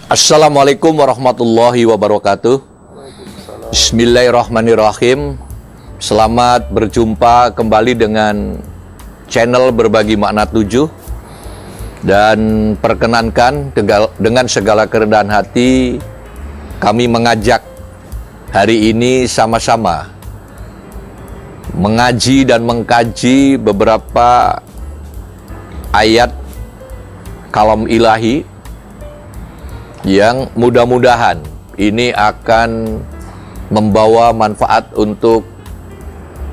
Assalamualaikum warahmatullahi wabarakatuh. Bismillahirrahmanirrahim. Selamat berjumpa kembali dengan channel Berbagi Makna 7. Dan perkenankan dengan segala kerendahan hati, kami mengajak hari ini sama-sama mengaji dan mengkaji beberapa ayat kalam ilahi yang mudah-mudahan ini akan membawa manfaat untuk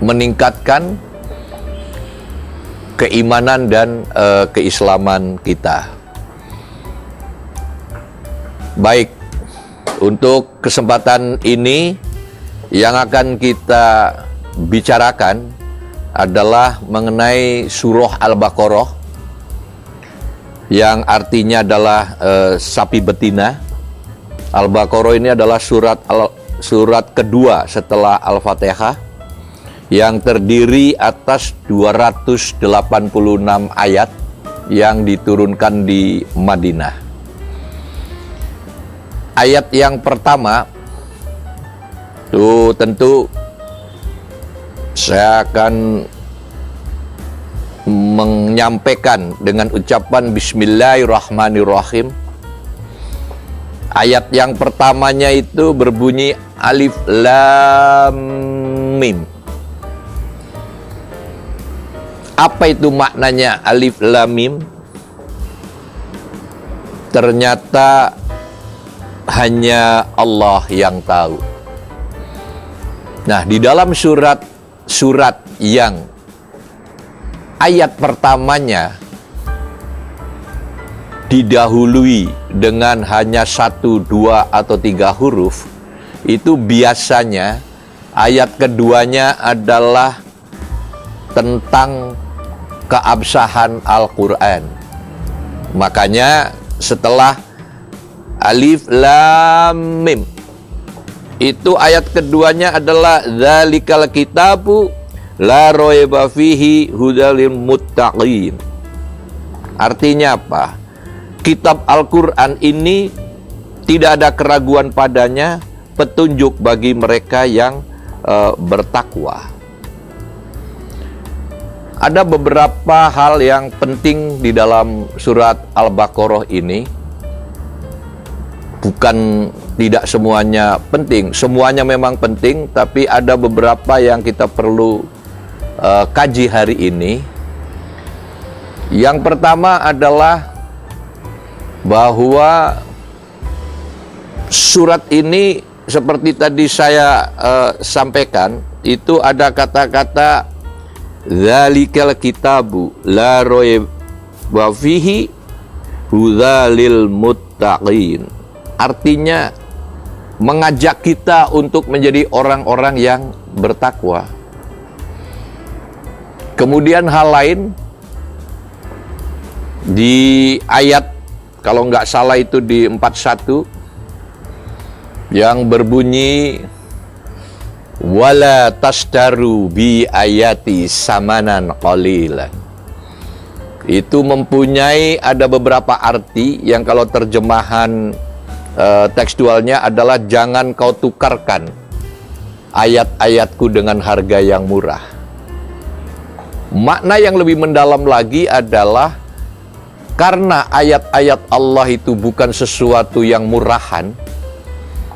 meningkatkan keimanan dan keislaman kita. Baik, untuk kesempatan ini yang akan kita bicarakan adalah mengenai surah Al-Baqarah yang artinya adalah sapi betina. Al-Baqarah ini adalah surat kedua setelah Al-Fatihah yang terdiri atas 286 ayat yang diturunkan di Madinah. Ayat yang pertama itu tentu saya akan menyampaikan dengan ucapan Bismillahirrahmanirrahim. Ayat yang pertamanya itu berbunyi Alif Lam Mim. Apa itu maknanya Alif Lam Mim? Ternyata hanya Allah yang tahu. Nah, di dalam surat yang ayat pertamanya didahului dengan hanya 1, 2, atau 3 huruf, itu biasanya ayat keduanya adalah tentang keabsahan Al-Quran. Makanya setelah Alif Lam Mim, itu ayat keduanya adalah Dzalikal kitabu la raiba fihi hudal lil muttaqin. Artinya apa? Kitab Al-Quran ini tidak ada keraguan padanya, petunjuk bagi mereka yang bertakwa. Ada beberapa hal yang penting di dalam surat Al-Baqarah ini. Bukan tidak semuanya penting, semuanya memang penting, tapi ada beberapa yang kita perlu kaji hari ini. Yang pertama adalah bahwa surat ini seperti tadi saya sampaikan, itu ada kata-kata Dzalikal kitabu la raiba fihi hudalil muttaqin. Artinya mengajak kita untuk menjadi orang-orang yang bertakwa. Kemudian hal lain di ayat, kalau nggak salah itu di 41, yang berbunyi wala tasdaru bi ayati samanan qalilan. Itu mempunyai ada beberapa arti yang kalau terjemahan tekstualnya adalah jangan kau tukarkan ayat-ayatku dengan harga yang murah. Makna yang lebih mendalam lagi adalah karena ayat-ayat Allah itu bukan sesuatu yang murahan,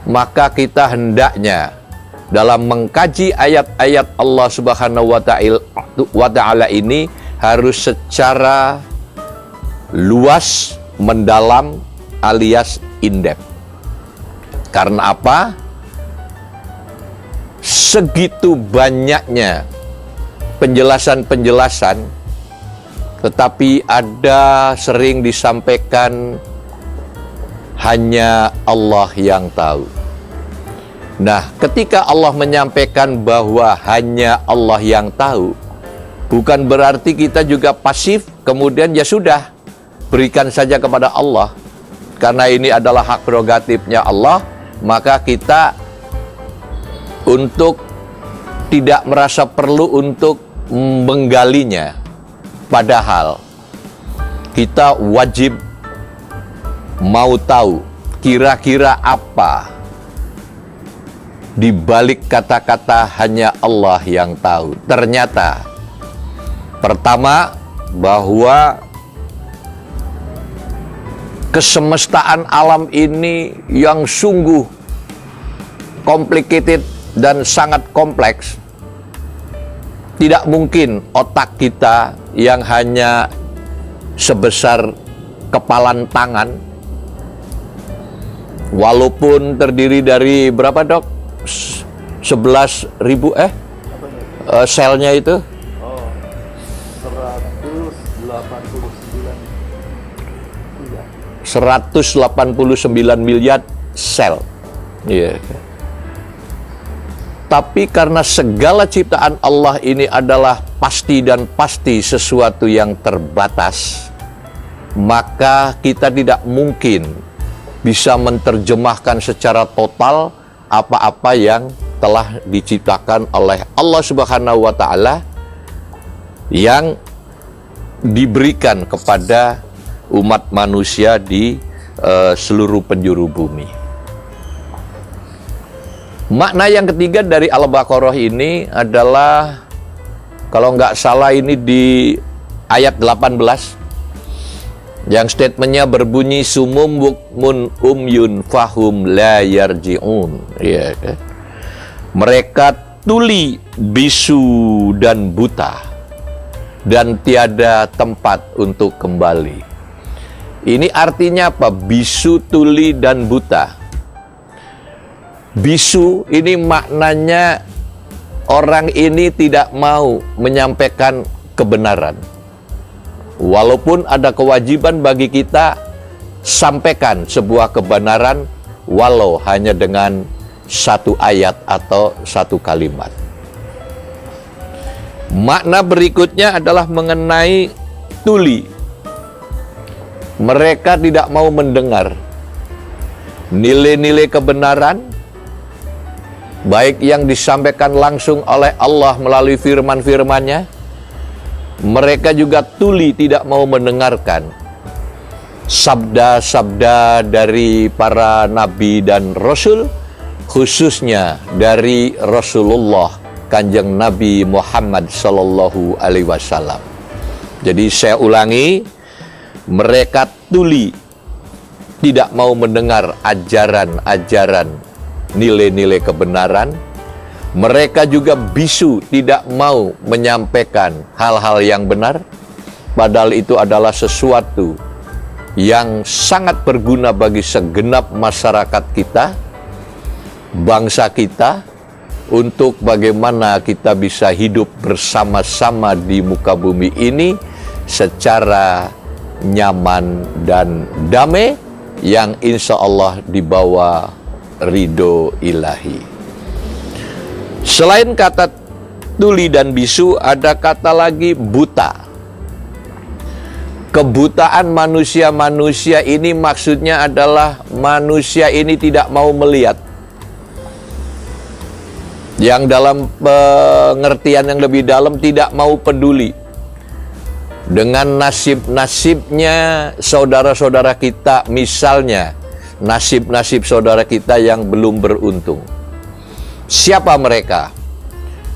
maka kita hendaknya dalam mengkaji ayat-ayat Allah Subhanahu wa Ta'ala ini harus secara luas, mendalam, alias in-depth. Karena apa? Segitu banyaknya penjelasan-penjelasan, tetapi ada sering disampaikan hanya Allah yang tahu. Nah, ketika Allah menyampaikan bahwa hanya Allah yang tahu, bukan berarti kita juga pasif, kemudian ya sudah, berikan saja kepada Allah. Karena ini adalah hak prerogatifnya Allah, maka kita untuk tidak merasa perlu untuk menggalinya. Padahal kita wajib mau tahu, kira-kira apa di balik kata-kata hanya Allah yang tahu? Ternyata pertama, bahwa kesemestaan alam ini yang sungguh complicated dan sangat kompleks. Tidak mungkin otak kita yang hanya sebesar kepalan tangan, walaupun terdiri dari berapa dok? 11.000 selnya itu? 189 miliar sel. Yeah. Tapi karena segala ciptaan Allah ini adalah pasti dan pasti sesuatu yang terbatas, maka kita tidak mungkin bisa menerjemahkan secara total apa-apa yang telah diciptakan oleh Allah Subhanahu wa Ta'ala yang diberikan kepada umat manusia di seluruh penjuru bumi. Makna yang ketiga dari Al-Baqarah ini adalah, kalau nggak salah ini di ayat 18, yang statementnya berbunyi sumum bukmun umyun fahum la yarji'un. Ya, kan? Mereka tuli, bisu, dan buta, dan tiada tempat untuk kembali. Ini artinya apa? Bisu, tuli, dan buta. Bisu ini maknanya orang ini tidak mau menyampaikan kebenaran. Walaupun ada kewajiban bagi kita sampaikan sebuah kebenaran, walau hanya dengan satu ayat atau satu kalimat. Makna berikutnya adalah mengenai tuli. Mereka tidak mau mendengar nilai-nilai kebenaran, baik yang disampaikan langsung oleh Allah melalui firman-firman-Nya. Mereka juga tuli, tidak mau mendengarkan sabda-sabda dari para nabi dan rasul, khususnya dari Rasulullah Kanjeng Nabi Muhammad Sallallahu Alaihi Wasallam. Jadi saya ulangi, mereka tuli, tidak mau mendengar ajaran-ajaran, nilai-nilai kebenaran. Mereka juga bisu, tidak mau menyampaikan hal-hal yang benar, padahal itu adalah sesuatu yang sangat berguna bagi segenap masyarakat kita, bangsa kita, untuk bagaimana kita bisa hidup bersama-sama di muka bumi ini secara nyaman dan damai, yang insya Allah dibawa ridho ilahi. Selain kata tuli dan bisu, ada kata lagi buta. Kebutaan manusia-manusia ini maksudnya adalah manusia ini tidak mau melihat. Yang dalam pengertian yang lebih dalam, tidak mau peduli dengan nasib-nasibnya saudara-saudara kita, misalnya nasib-nasib saudara kita yang belum beruntung. Siapa mereka?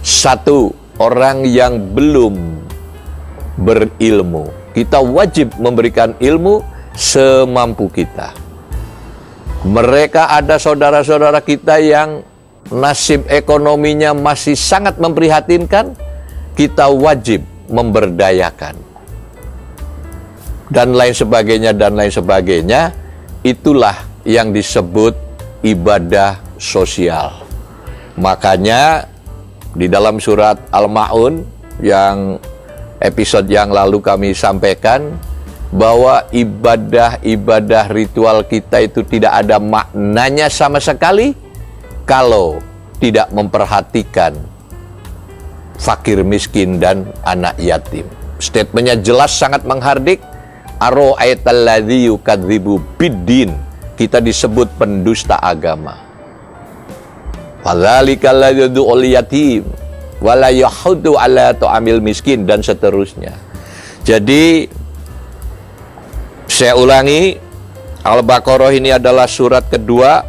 Satu, orang yang belum berilmu. Kita wajib memberikan ilmu semampu kita. Mereka ada saudara-saudara kita yang nasib ekonominya masih sangat memprihatinkan, kita wajib memberdayakan. Dan lain sebagainya, dan lain sebagainya. Itulah yang disebut ibadah sosial. Makanya di dalam surat Al-Ma'un yang episode yang lalu kami sampaikan, bahwa ibadah-ibadah ritual kita itu tidak ada maknanya sama sekali kalau tidak memperhatikan fakir miskin dan anak yatim. Statementnya jelas, sangat menghardik. Aro'aitalladzi yukadzibu biddin. Kita disebut pendusta agama. Fadzalikal ladzi yad'ul yatim wa la yahuddu 'ala ta'amil miskin, dan seterusnya. Jadi saya ulangi, Al-Baqarah ini adalah surat kedua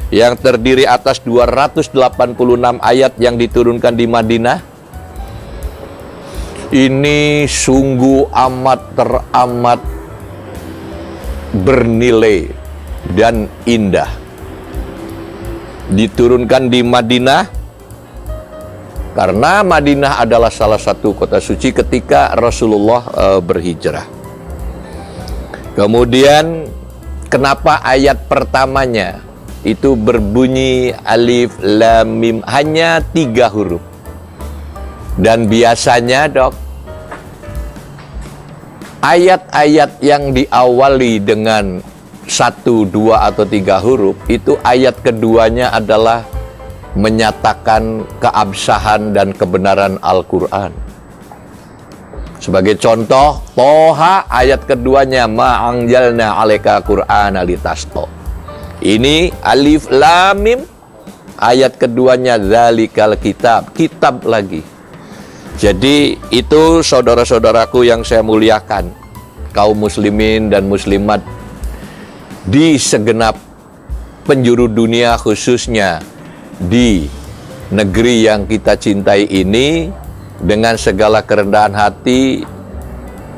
yang terdiri atas 286 ayat yang diturunkan di Madinah. Ini sungguh teramat bernilai dan indah. Diturunkan di Madinah karena Madinah adalah salah satu kota suci ketika Rasulullah berhijrah. Kemudian kenapa ayat pertamanya itu berbunyi alif lam mim, hanya 3 huruf. Dan biasanya ayat-ayat yang diawali dengan 1, 2, atau 3 huruf, itu ayat keduanya adalah menyatakan keabsahan dan kebenaran Al-Quran. Sebagai contoh, Toha ayat keduanya ma'anjalna 'alaika Qur'ana litasqa. Ini alif lam mim, ayat keduanya dzalikal kitab lagi. Jadi itu saudara-saudaraku yang saya muliakan, kaum muslimin dan muslimat di segenap penjuru dunia, khususnya di negeri yang kita cintai ini. Dengan segala kerendahan hati,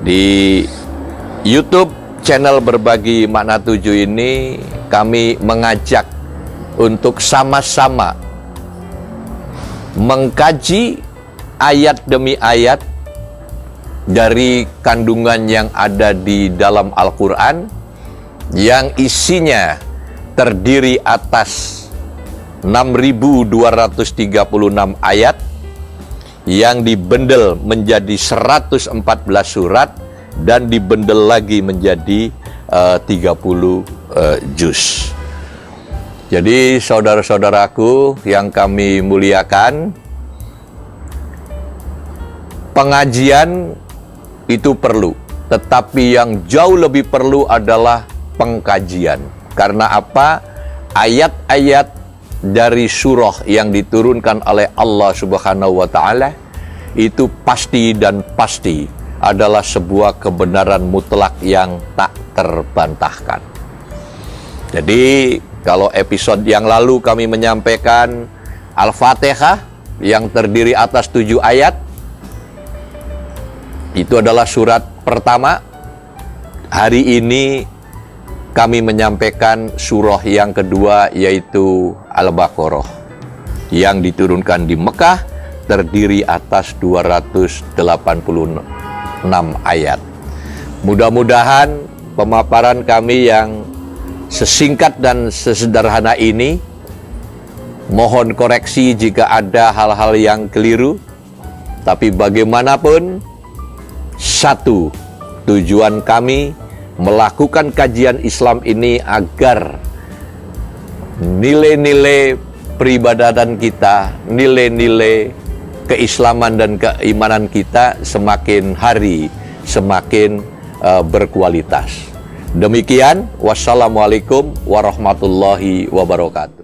di YouTube channel Berbagi Makna 7 ini kami mengajak untuk sama-sama mengkaji ayat demi ayat dari kandungan yang ada di dalam Al-Quran, yang isinya terdiri atas 6.236 ayat yang dibendel menjadi 114 surat dan dibendel lagi menjadi 30 juz. Jadi saudara-saudaraku yang kami muliakan, pengajian itu perlu, tetapi yang jauh lebih perlu adalah pengkajian. Karena apa? Ayat-ayat dari surah yang diturunkan oleh Allah Subhanahu wa Ta'ala itu pasti dan pasti adalah sebuah kebenaran mutlak yang tak terbantahkan. Jadi kalau episode yang lalu kami menyampaikan Al-Fatihah yang terdiri atas 7 ayat, itu adalah surat pertama. Hari ini kami menyampaikan surah yang kedua, yaitu Al-Baqarah, yang diturunkan di Mekah, terdiri atas 286 ayat. Mudah-mudahan pemaparan kami yang sesingkat dan sesederhana ini, mohon koreksi jika ada hal-hal yang keliru, tapi bagaimanapun, satu tujuan kami melakukan kajian Islam ini agar nilai-nilai peribadatan kita, nilai-nilai keislaman dan keimanan kita semakin hari semakin berkualitas. Demikian, wassalamualaikum warahmatullahi wabarakatuh.